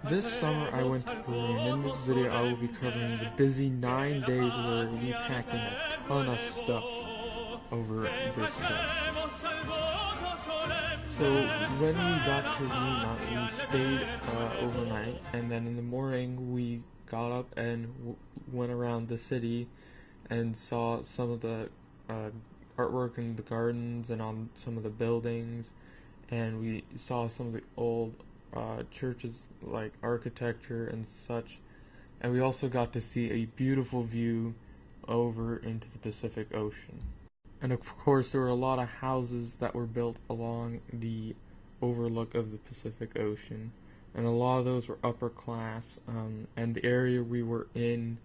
This summer I went to Peru, and in this video I will be covering the busy 9 days where we packed in a ton of stuff over this trip. So when we got to Lima, we stayed overnight, and then in the morning we got up and went around the city and saw some of the artwork in the gardens and on some of the buildings, and we saw some of the old churches, like architecture and such, and we also got to see a beautiful view over into the Pacific Ocean. And of course there were a lot of houses that were built along the overlook of the Pacific Ocean, and a lot of those were upper class, and the area we were in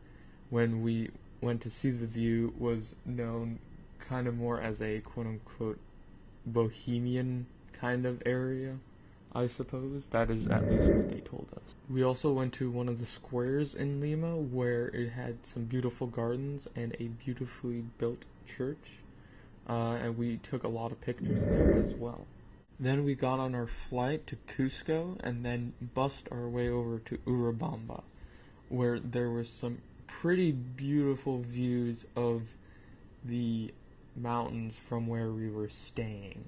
when we went to see the view was known kind of more as a quote-unquote bohemian kind of area, I suppose. That is at least what they told us. We also went to one of the squares in Lima where it had some beautiful gardens and a beautifully built church, and we took a lot of pictures there as well. Then we got on our flight to Cusco and then bussed our way over to Urubamba, where there were some pretty beautiful views of the mountains from where we were staying.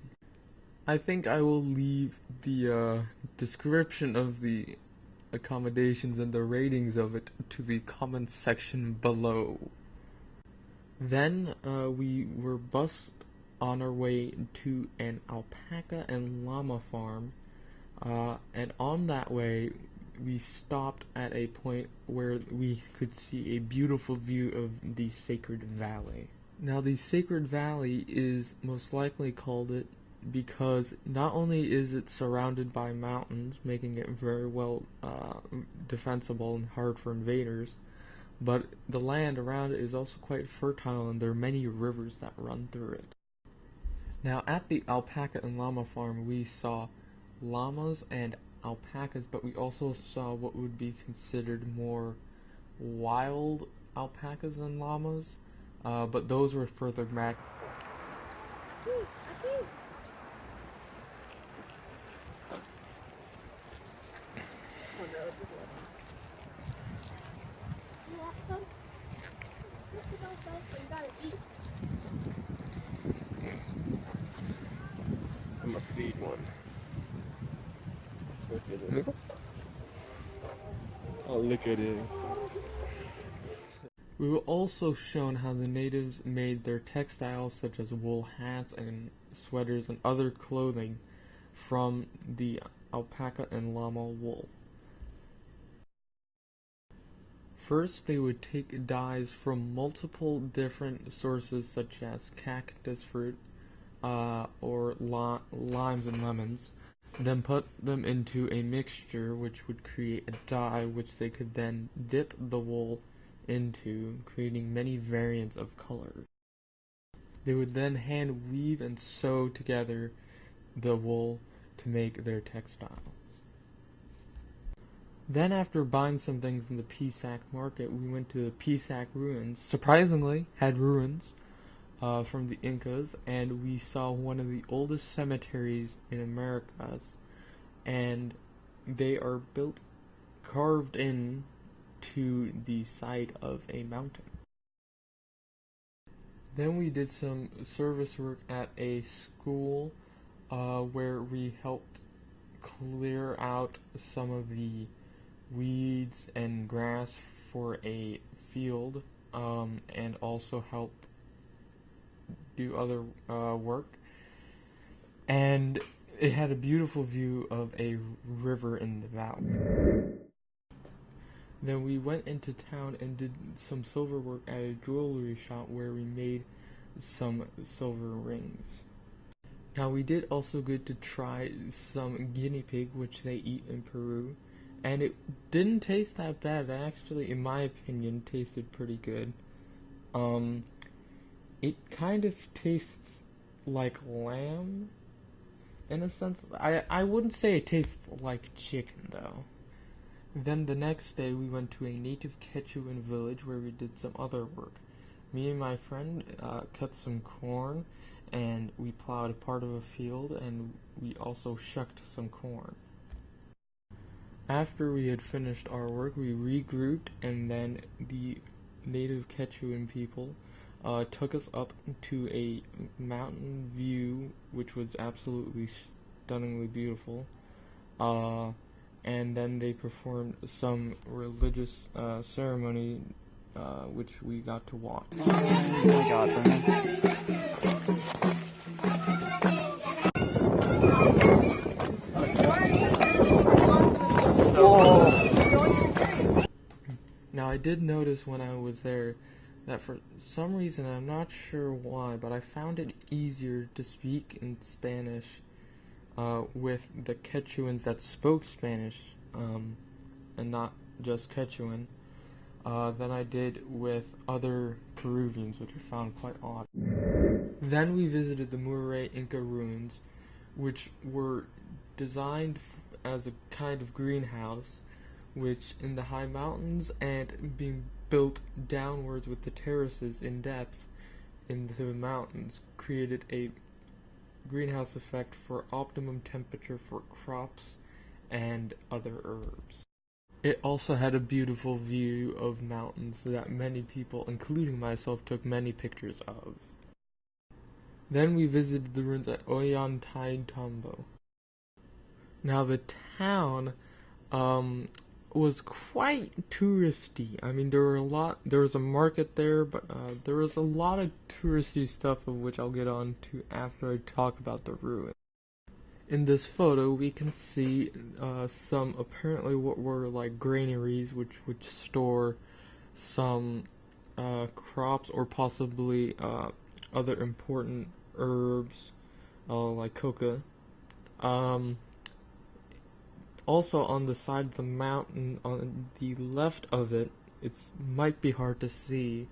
I think I will leave the description of the accommodations and the ratings of it to the comments section below. Then we were bussed on our way to an alpaca and llama farm, and on that way we stopped at a point where we could see a beautiful view of the Sacred Valley. Now the Sacred Valley is most likely called it because not only is it surrounded by mountains, making it very well defensible and hard for invaders, but the land around it is also quite fertile, and there are many rivers that run through it. Now at the alpaca and llama farm we saw llamas and alpacas, but we also saw what would be considered more wild alpacas and llamas, but those were further back. You want some? What's about that? You gotta eat. I'm gonna feed one. Oh, look at it. We were also shown how the natives made their textiles such as wool hats and sweaters and other clothing from the alpaca and llama wool. First, they would take dyes from multiple different sources such as cactus fruit or limes and lemons, then put them into a mixture which would create a dye which they could then dip the wool into, creating many variants of colors. They would then hand weave and sew together the wool to make their textiles. Then after buying some things in the Pisac market, we went to the Pisac ruins. Surprisingly, had ruins from the Incas, and we saw one of the oldest cemeteries in Americas, and they are carved in to the side of a mountain. Then we did some service work at a school where we helped clear out some of the weeds and grass for a field, and also help do other work. And it had a beautiful view of a river in the valley. Then we went into town and did some silver work at a jewelry shop where we made some silver rings. Now we did also get to try some guinea pig, which they eat in Peru, and it didn't taste that bad. It actually, in my opinion, tasted pretty good. It kind of tastes like lamb, in a sense. I wouldn't say it tastes like chicken, though. Then the next day we went to a native Quechuan village where we did some other work. Me and my friend cut some corn, and we plowed a part of a field, and we also shucked some corn. After we had finished our work, we regrouped, and then the native Quechuan people took us up to a mountain view, which was absolutely stunningly beautiful. And then they performed some religious ceremony, which we got to watch. Oh my god, Now, I did notice when I was there that for some reason, I'm not sure why, but I found it easier to speak in Spanish with the Quechuans that spoke Spanish, and not just Quechuan, than I did with other Peruvians, which I found quite odd. Then we visited the Mure Inca ruins, which were designed as a kind of greenhouse, which in the high mountains and being built downwards with the terraces in depth into the mountains created a greenhouse effect for optimum temperature for crops and other herbs. It also had a beautiful view of mountains that many people, including myself, took many pictures of. Then we visited the ruins at Ollantaytambo. Now the town was quite touristy. I mean, there was a market there, but there was a lot of touristy stuff, of which I'll get on to after I talk about the ruin. In this photo, we can see some apparently what were like granaries, which would store some crops or possibly other important herbs like coca. Also, on the side of the mountain, on the left of it, it might be hard to see.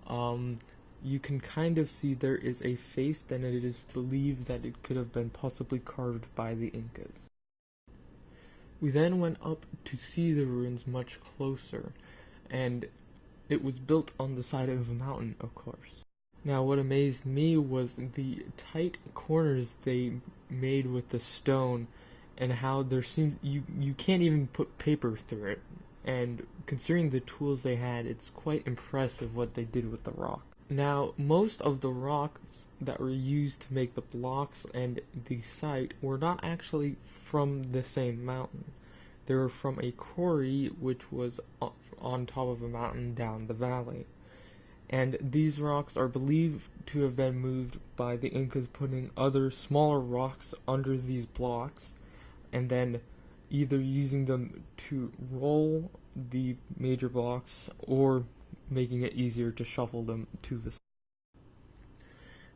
You can kind of see there is a face, and it is believed that it could have been possibly carved by the Incas. We then went up to see the ruins much closer, and it was built on the side of a mountain, of course. Now, what amazed me was the tight corners they made with the stone, and how there seemed you can't even put paper through it. And considering the tools they had, it's quite impressive what they did with the rock. Now, most of the rocks that were used to make the blocks and the site were not actually from the same mountain. They were from a quarry which was on top of a mountain down the valley. And these rocks are believed to have been moved by the Incas putting other smaller rocks under these blocks, and then either using them to roll the major blocks or making it easier to shuffle them to the side.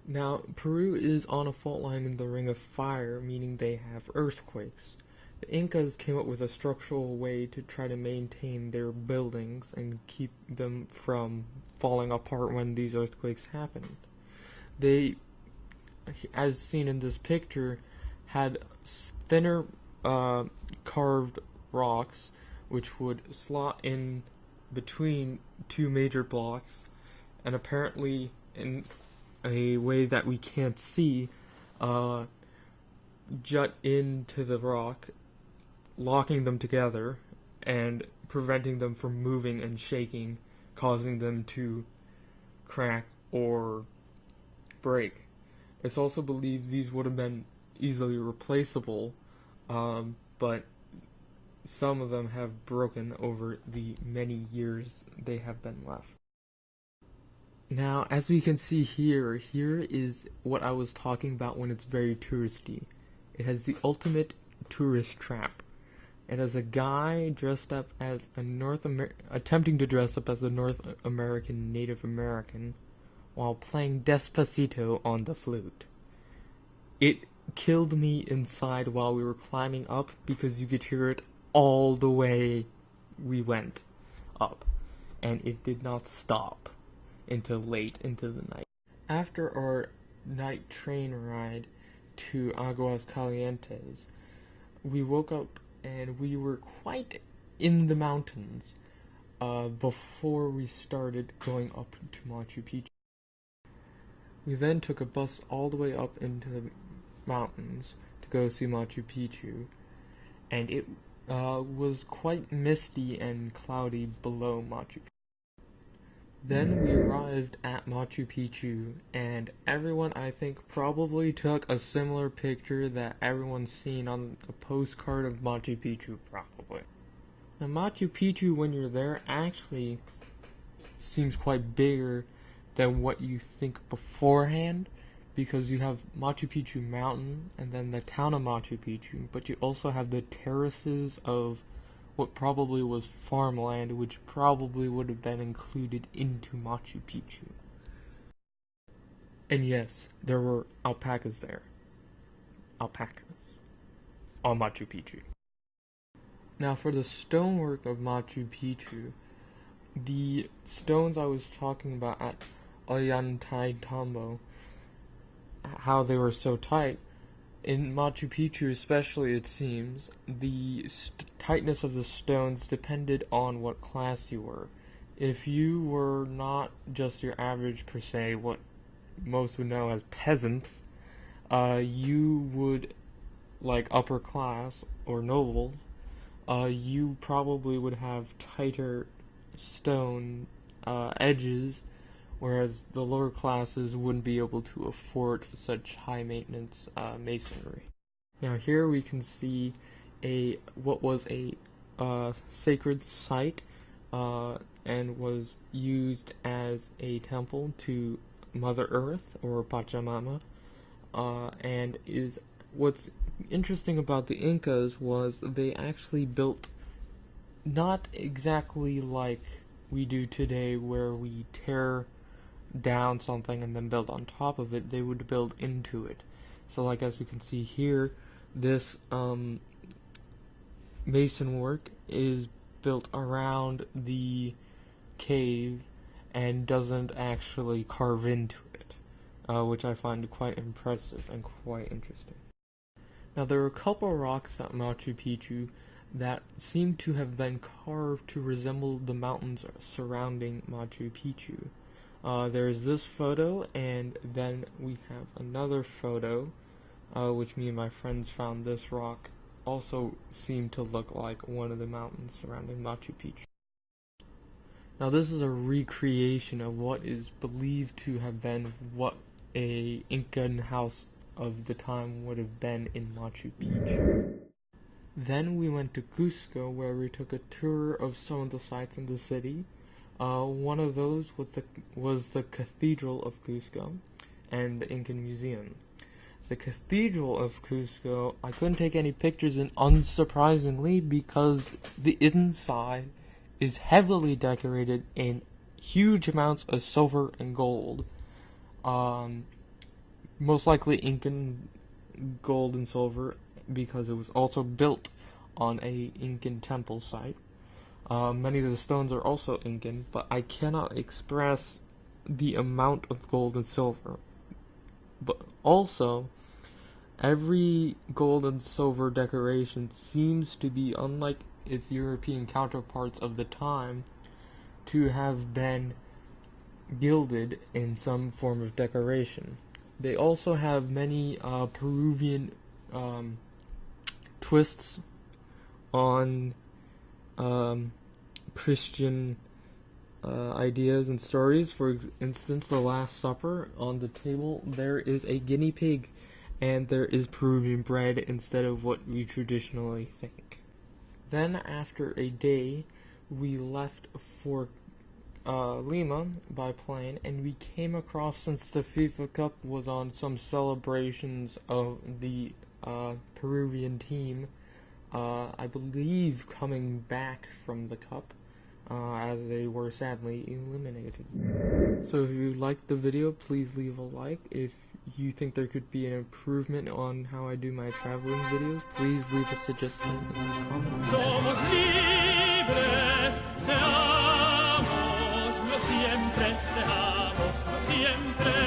Now, Peru is on a fault line in the Ring of Fire, meaning they have earthquakes. The Incas came up with a structural way to try to maintain their buildings and keep them from falling apart when these earthquakes happened. They, as seen in this picture, had thinner carved rocks which would slot in between two major blocks, and apparently in a way that we can't see, jut into the rock, locking them together and preventing them from moving and shaking, causing them to crack or break. It's also believed these would have been easily replaceable, but some of them have broken over the many years they have been left. Now, as we can see here is what I was talking about when it's very touristy. It has the ultimate tourist trap. It has a guy dressed up as attempting to dress up as a North American Native American while playing Despacito on the flute. It killed me inside while we were climbing up because you could hear it all the way we went up, and it did not stop until late into the night. After our night train ride to Aguas Calientes, we woke up and we were quite in the mountains before we started going up to Machu Picchu. We then took a bus all the way up into the mountains to go see Machu Picchu, and it was quite misty and cloudy below Machu Picchu. Then we arrived at Machu Picchu, and everyone, I think, probably took a similar picture that everyone's seen on a postcard of Machu Picchu, probably. Now, Machu Picchu, when you're there, actually seems quite bigger than what you think beforehand, because you have Machu Picchu Mountain and then the town of Machu Picchu, but you also have the terraces of what probably was farmland, which probably would have been included into Machu Picchu. And yes, there were alpacas there. Alpacas. On Machu Picchu. Now for the stonework of Machu Picchu, the stones I was talking about at Ollantaytambo, how they were so tight, in Machu Picchu especially, it seems, the tightness of the stones depended on what class you were. If you were not just your average, per se, what most would know as peasants, you would, like upper class or noble, you probably would have tighter stone edges, whereas the lower classes wouldn't be able to afford such high maintenance masonry. Now here we can see what was a sacred site and was used as a temple to Mother Earth or Pachamama, and is what's interesting about the Incas was they actually built not exactly like we do today, where we tear down something and then build on top of it. They would build into it. So like as we can see here, this mason work is built around the cave and doesn't actually carve into it, which I find quite impressive and quite interesting. Now there are a couple of rocks at Machu Picchu that seem to have been carved to resemble the mountains surrounding Machu Picchu. There's this photo, and then we have another photo, which me and my friends found. This rock also seemed to look like one of the mountains surrounding Machu Picchu. Now this is a recreation of what is believed to have been what a Incan house of the time would have been in Machu Picchu. Then we went to Cusco, where we took a tour of some of the sites in the city. One of those was the Cathedral of Cusco and the Incan Museum. The Cathedral of Cusco, I couldn't take any pictures in, unsurprisingly, because the inside is heavily decorated in huge amounts of silver and gold. Most likely Incan gold and silver, because it was also built on a Incan temple site. Many of the stones are also Incan, but I cannot express the amount of gold and silver. But also, every gold and silver decoration seems to be, unlike its European counterparts of the time, to have been gilded in some form of decoration. They also have many Peruvian twists on Christian ideas and stories. For instance, the Last Supper, on the table there is a guinea pig, and there is Peruvian bread instead of what we traditionally think. Then after a day, we left for Lima by plane, and we came across, since the FIFA Cup was on, some celebrations of the Peruvian team, I believe coming back from the cup, as they were sadly eliminated. So if you liked the video, please leave a like. If you think there could be an improvement on how I do my traveling videos, please leave a suggestion in the comments. Somos libres, seamos, lo siempre seamos, lo siempre